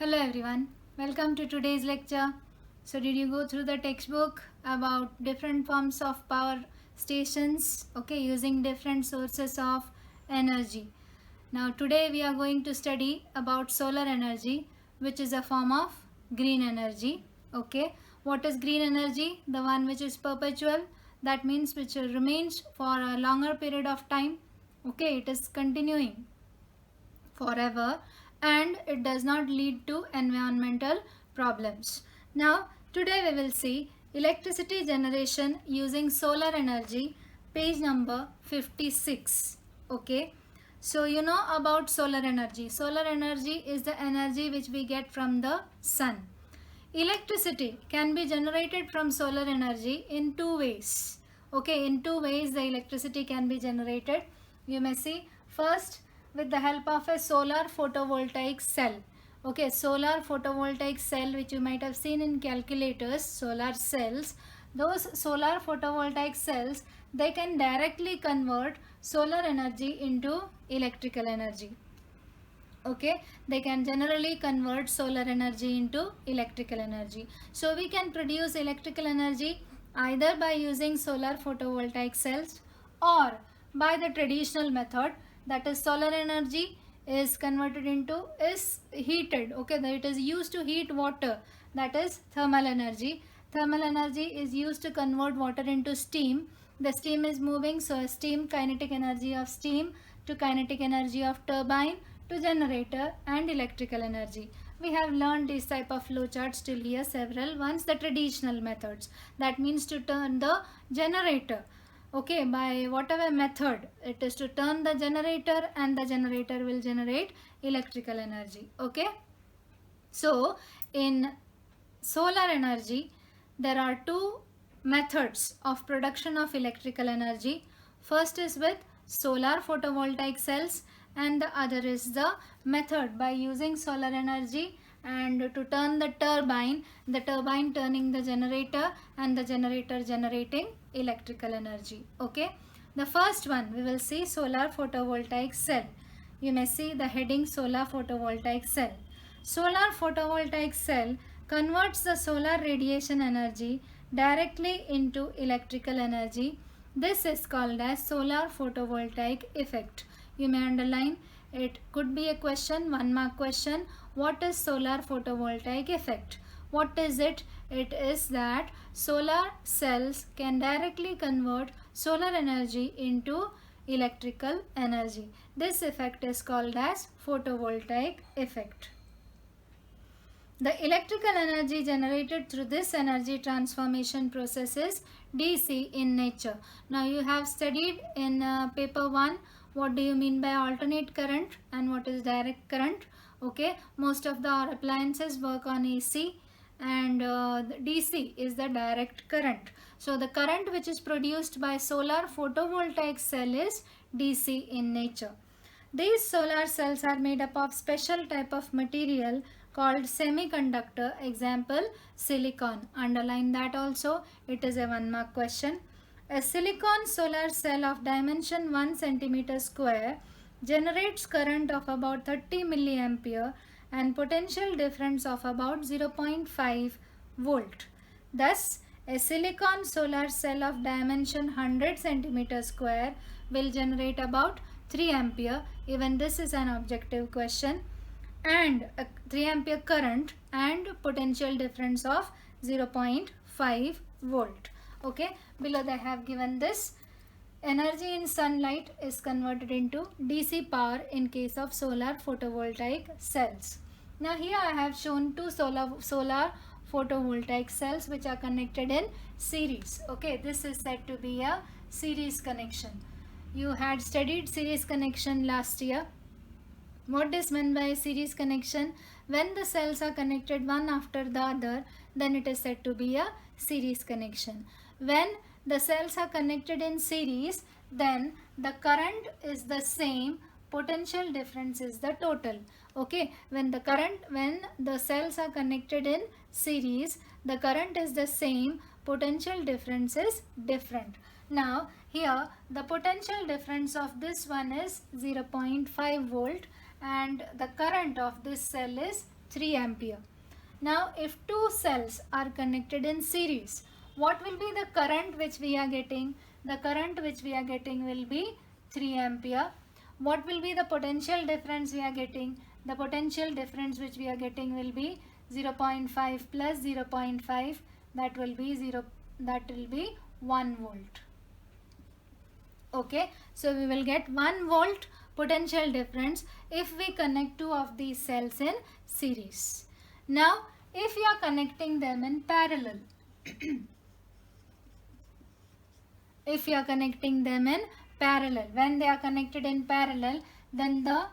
Hello everyone, welcome to today's lecture. So did you go through the textbook about different forms of power stations, using different sources of energy. Now today we are going to study about solar energy, which is a form of green energy. What is green energy? The one which is perpetual, that means which remains for a longer period of time. It is continuing forever and it does not lead to environmental problems. Now today we will see electricity generation using solar energy, page number 56. So you know about solar energy. Solar energy is the energy which we get from the sun. Electricity can be generated from solar energy in two ways. In two ways the electricity can be generated. You may see first with the help of a solar photovoltaic cell. Solar photovoltaic cell, which you might have seen in calculators, solar cells. Those solar photovoltaic cells, they can directly convert solar energy into electrical energy. They can generally convert solar energy into electrical energy. So we can produce electrical energy either by using solar photovoltaic cells or by the traditional method, that is solar energy is converted into is heated. It is used to heat water, that is thermal energy. Thermal energy is used to convert water into steam. The steam is moving, so steam, kinetic energy of steam to kinetic energy of turbine to generator and electrical energy. We have learned these type of flowcharts till here several ones, the traditional methods. That means to turn the generator, by whatever method, it is to turn the generator and the generator will generate electrical energy. So in solar energy, there are two methods of production of electrical energy. First is with solar photovoltaic cells and the other is the method by using solar energy and to turn the turbine turning the generator and the generator generating electrical energy. The first one we will see solar photovoltaic cell. You may see the heading solar photovoltaic cell. Solar photovoltaic cell converts the solar radiation energy directly into electrical energy. This is called as solar photovoltaic effect. You may underline, it could be a question, 1 mark question. What is solar photovoltaic effect? What is it? It is that solar cells can directly convert solar energy into electrical energy. This effect is called as photovoltaic effect. The electrical energy generated through this energy transformation process is DC in nature. Now you have studied in paper 1 what do you mean by alternate current and what is direct current. Most of our appliances work on AC and DC is the direct current. So the current which is produced by solar photovoltaic cell is DC in nature. These solar cells are made up of special type of material called semiconductor, example silicon. Underline that also, it is a 1 mark question. A silicon solar cell of dimension 1 centimeter square generates current of about 30 milliampere and potential difference of about 0.5 volt. Thus, a silicon solar cell of dimension 100 centimeter square will generate about 3 ampere. Even this is an objective question. And a 3 ampere current and potential difference of 0.5 volt. Below they have given this. Energy in sunlight is converted into DC power in case of solar photovoltaic cells. Now here I have shown two solar photovoltaic cells which are connected in series. This is said to be a series connection. You had studied series connection last year. What is meant by a series connection? When the cells are connected one after the other, then it is said to be a series connection. When the cells are connected in series, then the current is the same, potential difference is the total. When the cells are connected in series, the current is the same, potential difference is different. Now here the potential difference of this one is 0.5 volt and the current of this cell is 3 ampere. Now if two cells are connected in series, what will be the current which we are getting? The current which we are getting will be 3 ampere. What will be the potential difference we are getting? The potential difference which we are getting will be 0.5 plus 0.5, that will be 1 volt. Okay, so we will get 1 volt potential difference if we connect two of these cells in series. Now if you are connecting them in parallel, if you are connecting them in parallel, when they are connected in parallel, then the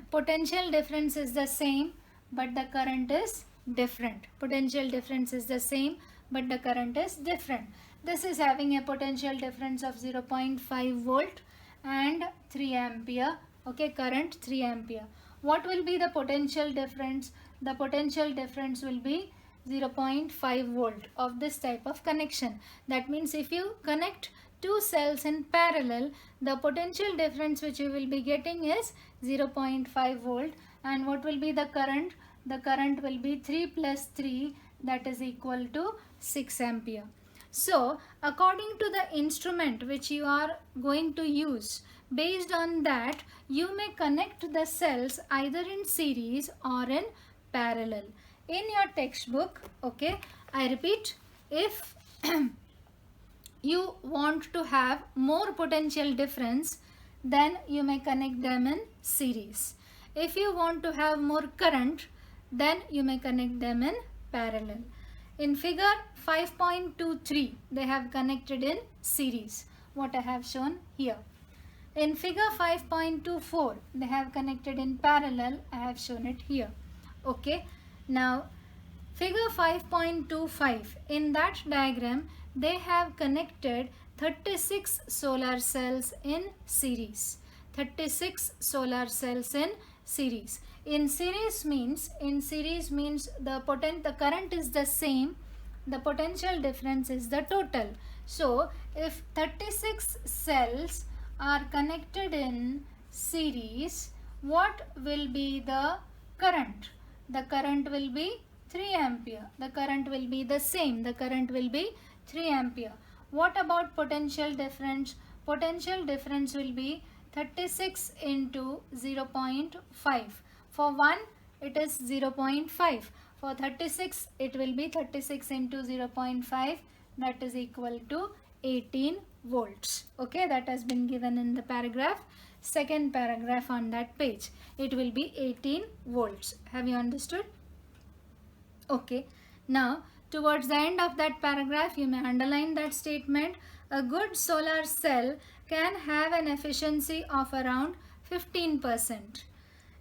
potential difference is the same but the current is different. Potential difference is the same but the current is different. This is having a potential difference of 0.5 volt and 3 ampere. Okay, current 3 ampere. What will be the potential difference? The potential difference will be 0.5 volt of this type of connection. That means if you connect two cells in parallel, the potential difference which you will be getting is 0.5 volt. And what will be the current? The current will be 3 plus 3, that is equal to 6 ampere. So according to the instrument which you are going to use, based on that you may connect the cells either in series or in parallel. In your textbook, okay, I repeat, if you want to have more potential difference, then you may connect them in series. If you want to have more current, then you may connect them in parallel. In figure 5.23, they have connected in series, what I have shown here. In figure 5.24, they have connected in parallel, I have shown it here. Okay, now figure 5.25, in that diagram they have connected 36 solar cells in series. 36 solar cells in series. In series means the current is the same, the potential difference is the total. So if 36 cells are connected in series, what will be the current? The current will be 3 ampere. The current will be the same. The current will be 3 ampere. What about potential difference? Potential difference will be 36 into 0.5. For 1 it is 0.5. For 36 it will be 36 into 0.5, that is equal to 18 volts. Okay, that has been given in the paragraph, second paragraph on that page. It will be 18 volts. Have you understood? Okay, now towards the end of that paragraph you may underline that statement. A good solar cell can have an efficiency of around 15%.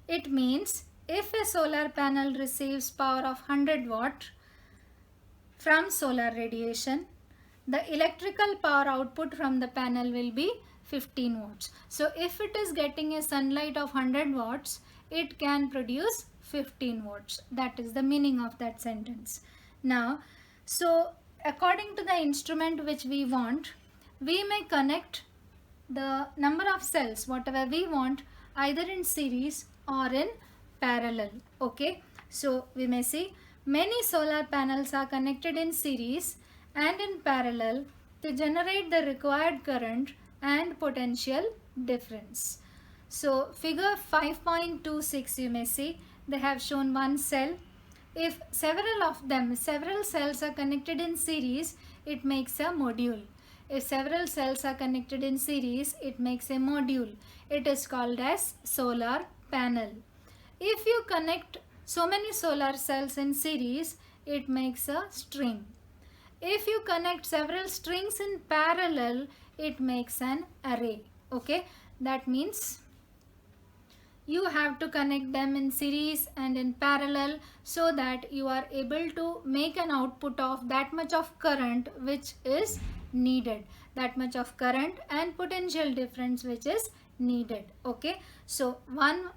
It means if a solar panel receives power of 100 watt from solar radiation, the electrical power output from the panel will be 15 watts. So if it is getting a sunlight of 100 watts, it can produce 15 watts. That is the meaning of that sentence. Now, so according to the instrument which we want, we may connect the number of cells, whatever we want, either in series or in parallel. Okay, so we may see many solar panels are connected in series and in parallel to generate the required current and potential difference. So figure 5.26 you may see, they have shown one cell. If several cells are connected in series, it makes a module. If several cells are connected in series, it makes a module. It is called as solar panel. If you connect so many solar cells in series, it makes a string. If you connect several strings in parallel, it makes an array. Okay, that means you have to connect them in series and in parallel so that you are able to make an output of that much of current which is needed, that much of current and potential difference which is needed. Okay, so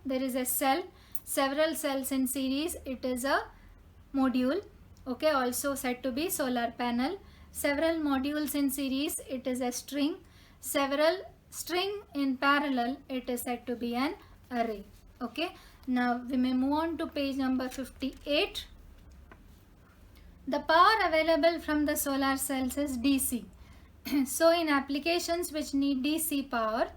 there is a cell, several cells in series, it is a module. Okay, also said to be solar panel. Several modules in series, it is a string. Several string in parallel, it is said to be an array. Okay, now we may move on to page number 58. The power available from the solar cells is DC. So in applications which need DC power,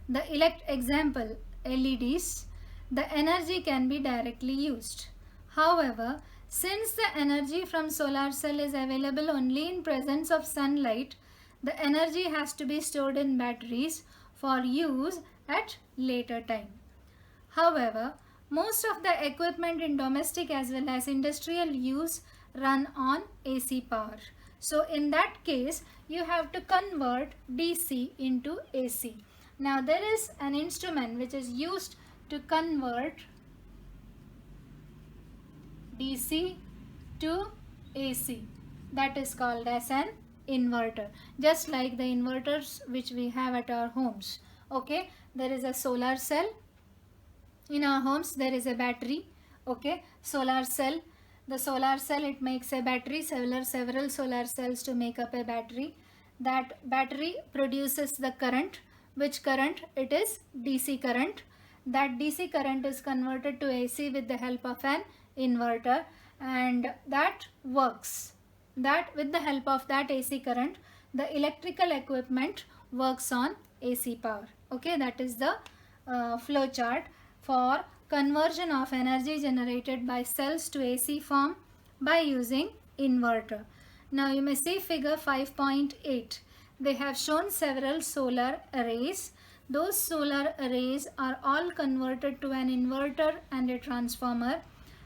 the example LEDs, the energy can be directly used. However, since the energy from solar cell is available only in presence of sunlight, the energy has to be stored in batteries for use at later time. However, most of the equipment in domestic as well as industrial use run on AC power. So in that case, you have to convert DC into AC. Now there is an instrument which is used to convert DC to AC. That is called as an inverter. Just like the inverters which we have at our homes. Okay, there is a solar cell. In our homes there is a battery. Okay, solar cell. The solar cell, it makes a battery, several solar cells to make up a battery. That battery produces the current. Which current? It is DC current. That DC current is converted to AC with the help of an inverter, and that works. That with the help of that AC current, the electrical equipment works on AC power. Okay, that is the flow chart for conversion of energy generated by cells to AC form by using inverter. Now you may see figure 5.8. They have shown several solar arrays. Those solar arrays are all converted to an inverter and a transformer.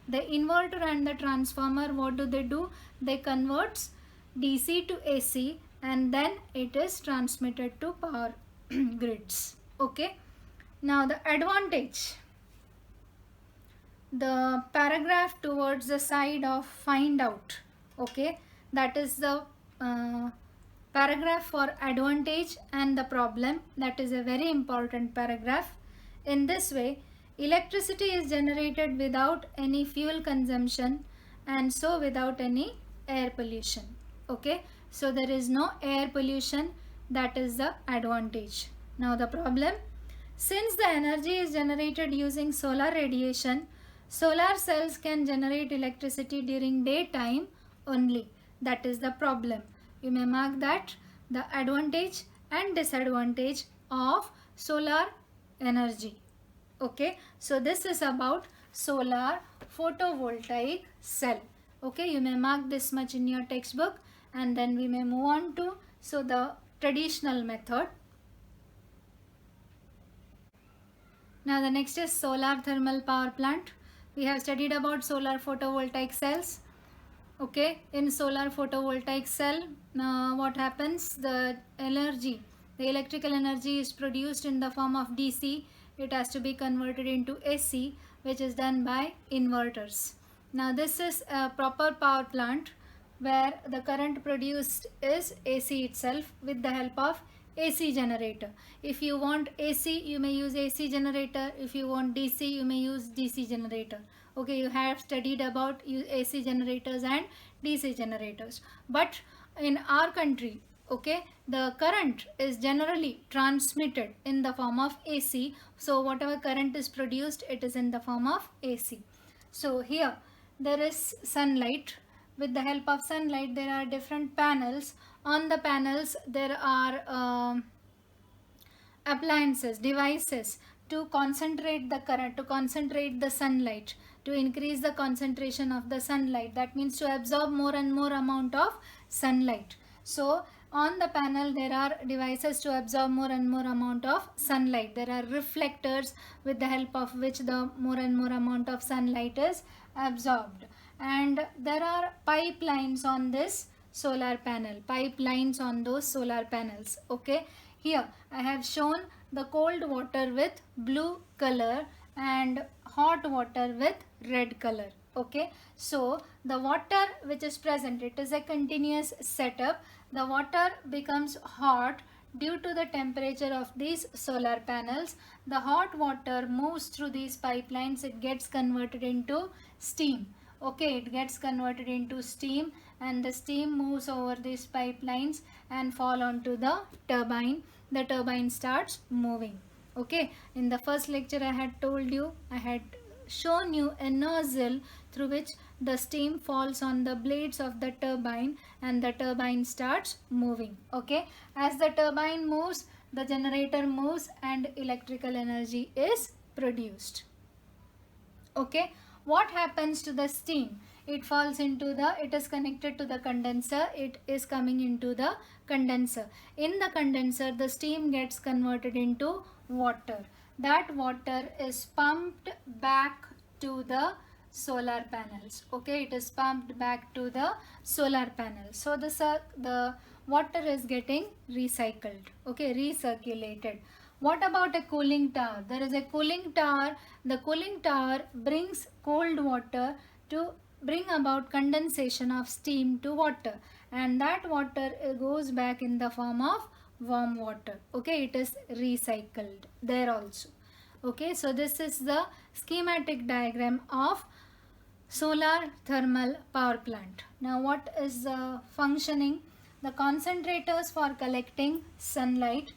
The inverter and the transformer, what do? They converts DC to AC and then it is transmitted to power grids. Okay. Now the advantage. The paragraph towards the side of find out. Okay. That is the paragraph for advantage and the problem. That is a very important paragraph. In this way, electricity is generated without any fuel consumption and so without any air pollution. Okay, so there is no air pollution. That is the advantage. Now the problem. Since the energy is generated using solar radiation, solar cells can generate electricity during daytime only. That is the problem. You may mark that the advantage and disadvantage of solar energy. Okay, so this is about solar photovoltaic cell. Okay, you may mark this much in your textbook, and then we may move on to the traditional method. Now the next is solar thermal power plant. We have studied about solar photovoltaic cells. Okay, in solar photovoltaic cell, what happens? The energy, the electrical energy is produced in the form of DC. It has to be converted into AC, which is done by inverters. Now this is a proper power plant where the current produced is AC itself with the help of AC generator. If you want AC, you may use AC generator. If you want DC, you may use DC generator. Okay, you have studied about AC generators and DC generators. But in our country, okay, the current is generally transmitted in the form of AC. So whatever current is produced, it is in the form of AC. So here there is sunlight. With the help of sunlight, there are different panels. On the panels, there are appliances, devices to concentrate the current, to concentrate the sunlight, to increase the concentration of the sunlight. That means to absorb more and more amount of sunlight. So on the panel there are devices to absorb more and more amount of sunlight. There are reflectors with the help of which the more and more amount of sunlight is absorbed. And there are pipelines on this solar panel, pipelines on those solar panels. Okay, here I have shown the cold water with blue color and hot water with red color. Okay, so the water which is present, it is a continuous setup. The water becomes hot due to the temperature of these solar panels. The hot water moves through these pipelines. It gets converted into steam. Okay, it gets converted into steam, and the steam moves over these pipelines and fall onto the turbine. The turbine starts moving. Okay, in the first lecture I had told you, I had shown you a nozzle through which the steam falls on the blades of the turbine and the turbine starts moving. Okay, as the turbine moves, the generator moves and electrical energy is produced. Okay, what happens to the steam? It falls into the, it is connected to the condenser, it is coming into the condenser. In the condenser, the steam gets converted into water. That water is pumped back to the solar panels. Okay, it is pumped back to the solar panel. So the water is getting recycled, okay, recirculated. What about a cooling tower? There is a cooling tower. The cooling tower brings cold water to bring about condensation of steam to water, and that water goes back in the form of warm water. Okay, it is recycled there also. Okay, so this is the schematic diagram of solar thermal power plant. Now what is the functioning? The concentrators for collecting sunlight,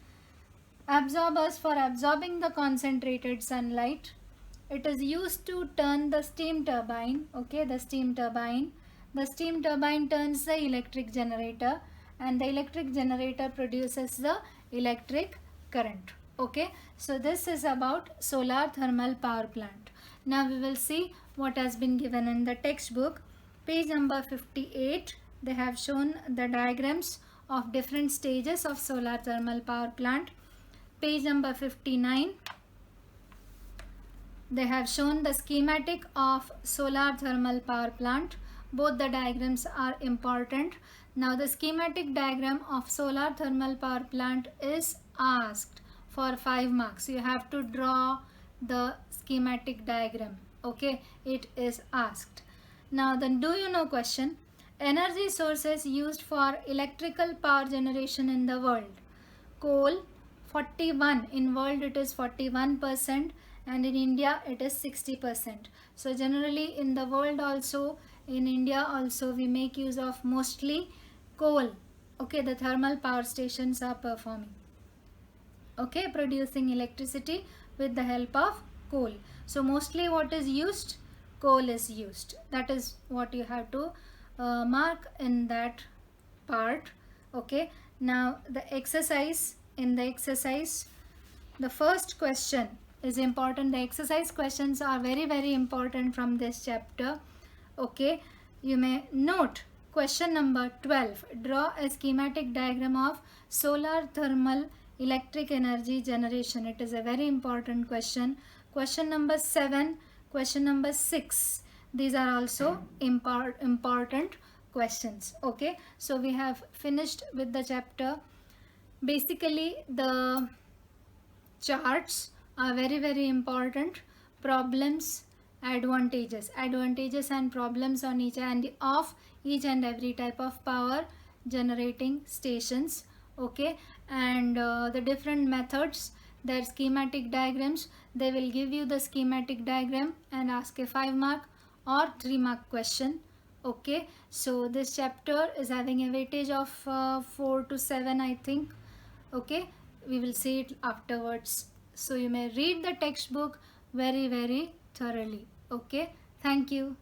absorbers for absorbing the concentrated sunlight. It is used to turn the steam turbine. Okay, the steam turbine. The steam turbine turns the electric generator, and the electric generator produces the electric current. Okay, so this is about solar thermal power plant. Now we will see what has been given in the textbook. Page number 58. They have shown the diagrams of different stages of solar thermal power plant. Page number 59. They have shown the schematic of solar thermal power plant. Both the diagrams are important. Now the schematic diagram of solar thermal power plant is asked for 5 marks. You have to draw the schematic diagram. Okay, it is asked. Now then, do you know question? Energy sources used for electrical power generation in the world. Coal 41, in world it is 41%, and in India it is 60%. So generally in the world also, in India also, we make use of mostly coal. Okay, the thermal power stations are performing. Okay, producing electricity with the help of coal. So mostly what is used? Coal is used. That is what you have to mark in that part. Okay, now the exercise. In the exercise, the first question is important. The exercise questions are very important from this chapter. Okay, you may note question number 12. Draw a schematic diagram of solar thermal electric energy generation. It is a very important question. Question number 7, question number 6. These are also important questions. Okay, so we have finished with the chapter. Basically, the charts are very important. Problems, advantages and problems on each and of each and every type of power generating stations. Okay, and the different methods, their schematic diagrams. They will give you the schematic diagram and ask a 5 mark or 3 mark question. Okay, so this chapter is having a weightage of 4 to 7, I think. Okay, we will see it afterwards. So you may read the textbook very thoroughly. Okay, thank you.